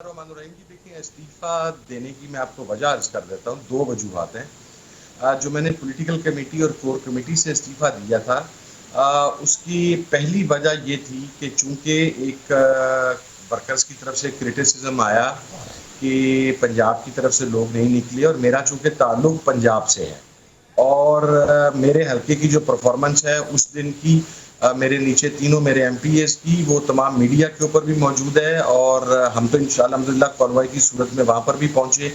रहीम जी, देखिए इस्तीफा देने की मैं आपको वजह अर्ज कर देता हूँ। दो वजूहत हैं। जो मैंने पॉलिटिकल कमेटी और कोर कमेटी से इस्तीफा दिया था, उसकी पहली वजह ये थी कि चूंकि एक वर्कर्स की तरफ से क्रिटिसिज्म आया कि पंजाब की तरफ से लोग नहीं निकले, और मेरा चूंकि ताल्लुक पंजाब से है और मेरे हल्के की जो परफॉर्मेंस है उस दिन की, मेरे नीचे तीनों मेरे एमपीएस की, वो तमाम मीडिया के ऊपर भी मौजूद है और हम तो इंशाल्लाह अल्हम्दुलिल्लाह कॉन्वॉय की सूरत में वहाँ पर भी पहुँचे।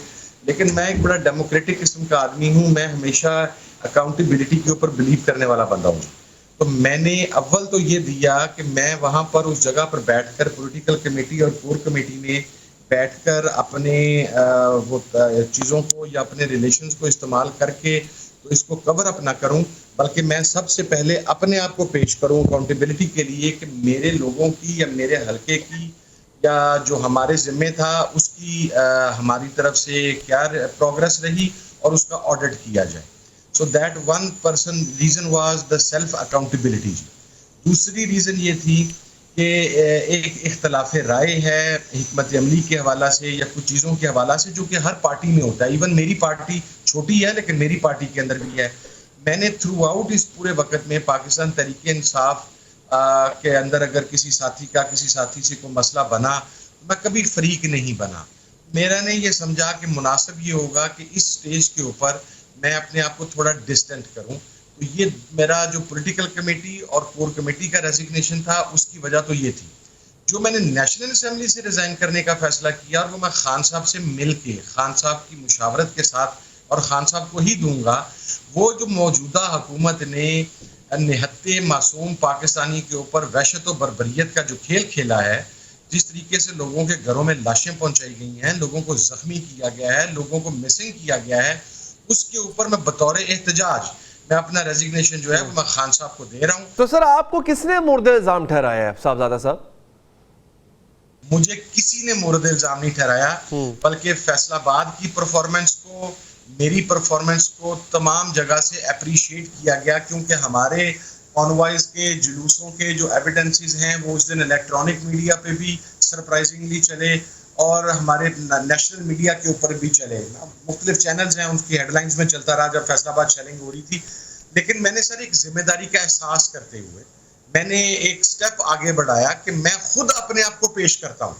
लेकिन मैं एक बड़ा डेमोक्रेटिक किस्म का आदमी हूँ, मैं हमेशा अकाउंटेबिलिटी के ऊपर बिलीव करने वाला बंदा हूँ। तो मैंने अव्वल तो ये दिया कि मैं वहाँ पर उस जगह पर बैठकर पॉलिटिकल कमेटी और कोर कमेटी में बैठकर अपने वो चीज़ों को या अपने रिलेशंस को इस्तेमाल करके तो इसको कवर अप ना करूं, बल्कि मैं सबसे पहले अपने आप को पेश करूं अकाउंटेबिलिटी के लिए कि मेरे लोगों की या मेरे हल्के की या जो हमारे जिम्मे था उसकी हमारी तरफ से क्या प्रोग्रेस रही और उसका ऑडिट किया जाए। So that one person reason was the self accountability. दूसरी रीज़न ये थी कि एक इख्तलाफ राय है हिकमत अमली के हवाला से या कुछ चीज़ों के हवाला से, जो कि हर पार्टी में होता है। इवन मेरी पार्टी छोटी है लेकिन मेरी पार्टी के अंदर भी है। मैंने थ्रू आउट इस पूरे वक्त में पाकिस्तान तहरीक इंसाफ के अंदर अगर किसी साथी से कोई मसला बना तो मैं कभी फरीक नहीं बना। मेरा ने ये समझा कि मुनासिब ये होगा कि इस स्टेज के ऊपर मैं अपने आप को थोड़ा डिस्टेंट करूं। तो ये मेरा जो पॉलिटिकल कमेटी और कोर कमेटी का रेजिग्नेशन था उसकी वजह तो ये थी। जो मैंने नेशनल असेंबली से रिजाइन करने का फैसला किया और वो मैं खान साहब से मिल के खान साहब की मुशावरत के साथ और खान साहब को ही दूंगा, वो जो मौजूदा हुकूमत ने निहत्ते मासूम पाकिस्तानी के ऊपर वहशत और बर्बरियत का जो खेल खेला है, जिस तरीके से लोगों के घरों में लाशें पहुंचाई गई हैं, लोगों को जख्मी किया गया है, लोगों को मिसिंग किया गया है, उसके ऊपर मैं बतौर एहतजाज मैं अपना रेजिग्नेशन जो है वो मैं खान साहब को दे रहा हूँ। तो सर आपको किसने मुर्द इल्जाम ठहराया है साहबजादा साहब? मुझे किसी ने मुर्द इल्जाम नहीं ठहराया, बल्कि फैसलाबाद की परफॉर्मेंस को, मेरी परफॉर्मेंस को तमाम जगह से अप्रिशिएट किया गया, क्योंकि हमारे कॉन्वॉयज के जुलूसों के जो एविडेंसेस हैं वो उस दिन इलेक्ट्रॉनिक मीडिया पे भी सरप्राइजिंगली चले और हमारे नेशनल मीडिया के ऊपर भी चले। मुख्तलिफ चैनल्स हैं, उनकी हेडलाइंस में चलता रहा जब फैसलाबाद शेलिंग हो रही थी। लेकिन मैंने सर एक जिम्मेदारी का एहसास करते हुए मैंने एक स्टेप आगे बढ़ाया कि मैं खुद अपने आप को पेश करता हूँ।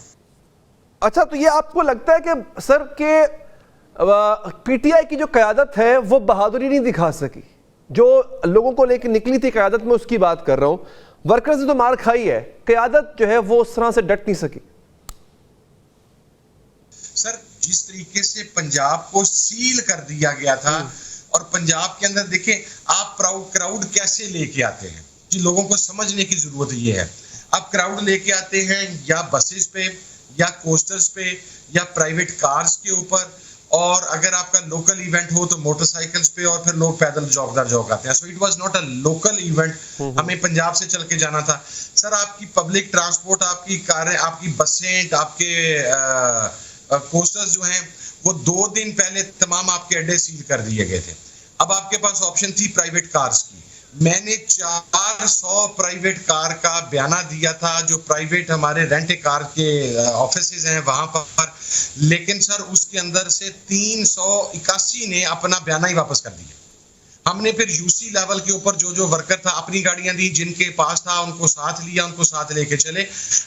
अच्छा, तो ये आपको लगता है कि सर के पीटीआई की जो क़यादत है वो बहादुरी नहीं दिखा सकी, जो लोगों को लेकर निकली थी क़यादत में, उसकी बात कर रहा हूँ। वर्कर्स ने तो मार खाई है, क़यादत जो है वो उस तरह से डट नहीं सकी। सर जिस तरीके से पंजाब को सील कर दिया गया था और पंजाब के अंदर देखें आप क्राउड कैसे लेके आते हैं, जी लोगों को समझने की जरूरत ये है। आप क्राउड लेके आते हैं या बसेस पे या कोस्टर्स पे या प्राइवेट कार्स के ऊपर, और अगर आपका लोकल इवेंट हो तो मोटरसाइकिल्स पे, और फिर लोग पैदल जौक दर जौक आते हैं। So it was not a local event, हमें पंजाब से चल के जाना था। सर आपकी पब्लिक ट्रांसपोर्ट, आपकी कारें, आपकी बसें, आपके कोस्टर्स जो हैं वो 2 दिन पहले तमाम आपके अड्डे सील कर दिए गए थे। अब आपके पास ऑप्शन थी प्राइवेट कार्स की। मैंने 400 प्राइवेट कार का बयाना दिया था, जो प्राइवेट हमारे रेंट कार के ऑफिसेज हैं वहां पर, लेकिन सर उसके अंदर से 381 ने अपना बयाना ही वापस कर दिया। हमने फिर यूसी लेवल के ऊपर जो जो वर्कर था अपनी गाड़ियां दी, जिनके पास था उनको साथ लिया, उनको साथ लेके चले।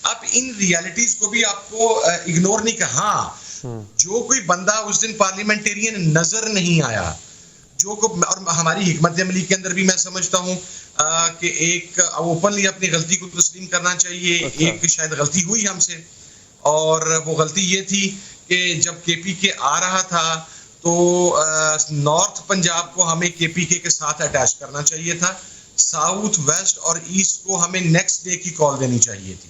अब इन रियलिटीज को भी आपको इग्नोर नहीं कर, हाँ जो कोई बंदा उस दिन पार्लियामेंटेरियन नजर नहीं आया, जो को, और हमारी हिकमत अमली के अंदर भी मैं समझता हूँ कि एक ओपनली अपनी गलती को तस्लीम करना चाहिए। अच्छा। एक शायद गलती हुई हमसे, और वो गलती ये थी कि जब केपीके आ रहा था तो नॉर्थ पंजाब को हमें केपीके के साथ अटैच करना चाहिए था, साउथ वेस्ट और ईस्ट को हमें नेक्स्ट डे की कॉल देनी चाहिए थी,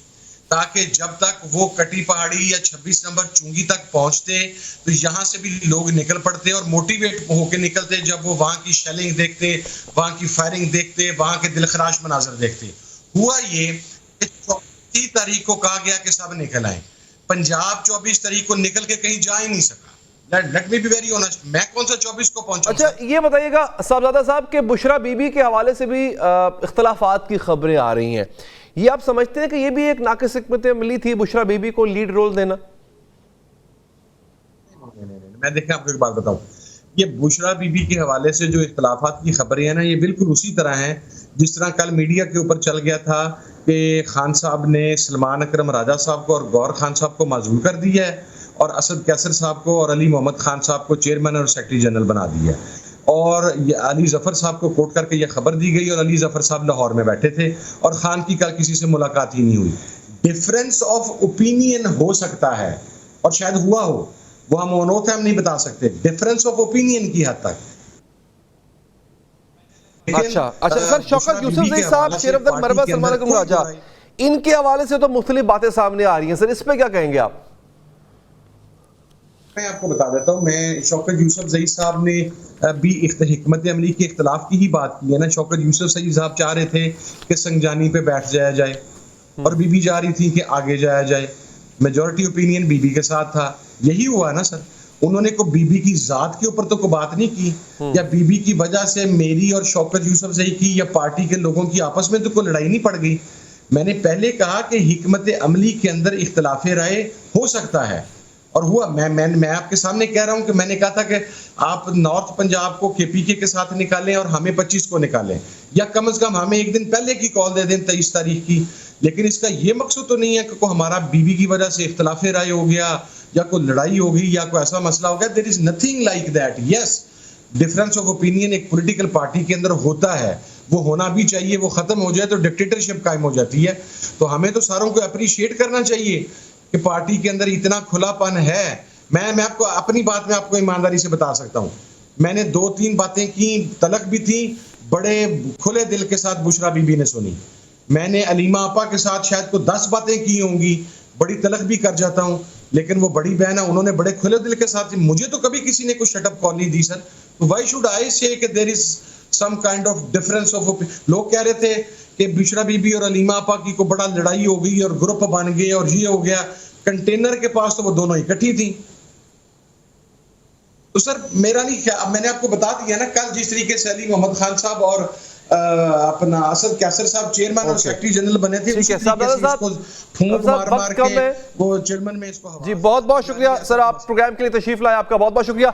ताकि जब तक वो कटी पहाड़ी या 26 नंबर चुंगी तक पहुंचते तो यहाँ से भी लोग निकल पड़ते और मोटिवेट होकर निकलते जब वो वहाँ की शेलिंग देखते, वहाँ की फायरिंग देखते, वहाँ के दिलखराश मनाजर देखते। हुआ ये 24 तारीख को कहा गया कि सब निकल आए, पंजाब 24 तारीख को निकल के कहीं जा ही नहीं सका। Let me be very honest, मैं कौन सा 24 को पहुंचा। अच्छा, ये बताइएगा साहबजादा साहब के बुशरा बीबी के हवाले से भी इख्तलाफात की खबरें आ रही हैं, ये आप समझते हैं कि ये भी एक नाक़िस हिकमत अमली थी बुशरा बीबी को लीड रोल देना? मैं देखें आपको एक बात बताऊं, ये बुशरा बीबी के हवाले से जो इख्तलाफात की खबरें हैं ना, ये बिल्कुल उसी तरह हैं जिस तरह कल मीडिया के ऊपर चल गया था कि खान साहब ने सलमान अकरम राजा साहब को और गौर खान साहब को माजूल कर दिया है और असद कैसर साहब को और अली मोहम्मद खान साहब को चेयरमैन और सेक्रेटरी जनरल बना दिया है। और ये अली जफर साहब को कोट करके ये खबर दी गई और अली जफर साहब लाहौर में बैठे थे और खान की कल किसी से मुलाकात ही नहीं हुई। डिफरेंस ऑफ ओपिनियन हो सकता है और शायद हुआ हो, वो हम अनोथ हम नहीं बता सकते, डिफरेंस ऑफ ओपिनियन की हद तक। अच्छा सर, शौकत यूसुफजई साहब, शेर अब्दुल मरवा, सलमान अकरम राजा, इनके हवाले से तो मुख्तलिफ बातें सामने आ रही हैं सर, इस पे क्या कहेंगे आप? मैं आपको बता देता हूँ, मैं शौकत यूसुफजई साहब ने भी हिकमत अमली के इख्तलाफ की ही बात की है ना। शौकत यूसुफजई साहब चाह रहे थे कि संगजानी पे बैठ जाया जाए और बीबी जा रही थी कि आगे जाया जाए। मेजॉरिटी ओपिनियन बीबी के साथ था, यही हुआ ना सर। उन्होंने को बीबी की जात के ऊपर तो कोई बात नहीं की, या बीबी की वजह से मेरी और शौकत यूसुफजई की या पार्टी के लोगों की आपस में तो कोई लड़ाई नहीं पड़ गई। मैंने पहले कहा कि हिकमत अमली के अंदर इख्तलाफ राय हो सकता है और हुआ। मैं आपके सामने कह रहा हूं कि मैंने कहा था कि आप नॉर्थ पंजाब को केपीके के साथ निकालें और हमें 25 को निकालें, या कम से कम हमें एक दिन पहले की कॉल दे दें 23 तारीख की। लेकिन इसका ये मकसद तो नहीं है कि को हमारा बीबी की वजह से इख्तलाफ राय हो गया या कोई लड़ाई हो गई या कोई ऐसा मसला हो गया। There is nothing like that. Yes, difference of opinion एक पॉलिटिकल पार्टी के अंदर होता है, वो होना भी चाहिए। वो खत्म हो जाए तो डिक्टेटरशिप कायम हो जाती है। तो हमें तो सारों को अप्रिशिएट करना चाहिए कि पार्टी के अंदर इतना खुलापन है। मैं आपको अपनी बात में आपको ईमानदारी से बता सकता हूं, मैंने 2-3 बातें की, तलक भी थी, बड़े खुले दिल के साथ बुशरा बीबी ने सुनी। मैंने अलीमा आपा के साथ शायद को 10 बातें की होंगी, बड़ी तलक भी कर जाता हूं, लेकिन वो बड़ी बहन है, उन्होंने बड़े खुले दिल के साथ, मुझे तो कभी किसी ने कोई शटअप कॉल नहीं दी सर। तो व्हाई शुड आई से कि there is some kind of difference of. लोग कह रहे थे कि बुशरा बीबी और अलीमा आपा की को बड़ा लड़ाई हो गई और ग्रुप बन गए और ये हो गया। कंटेनर के पास तो वो दोनों इकट्ठी थी। तो सर मेरा नहीं, मैंने आपको बता दिया ना कल जिस तरीके से अली मोहम्मद खान साहब और अपना असद कैसर साहब चेयरमैन और सेक्रेटरी जनरल बने थे, उसी तरीके से इसको फूंक मार के वो चेयरमैन में इसको। जी बहुत बहुत शुक्रिया सर, आप प्रोग्राम के लिए तशरीफ लाए, आपका बहुत बहुत शुक्रिया।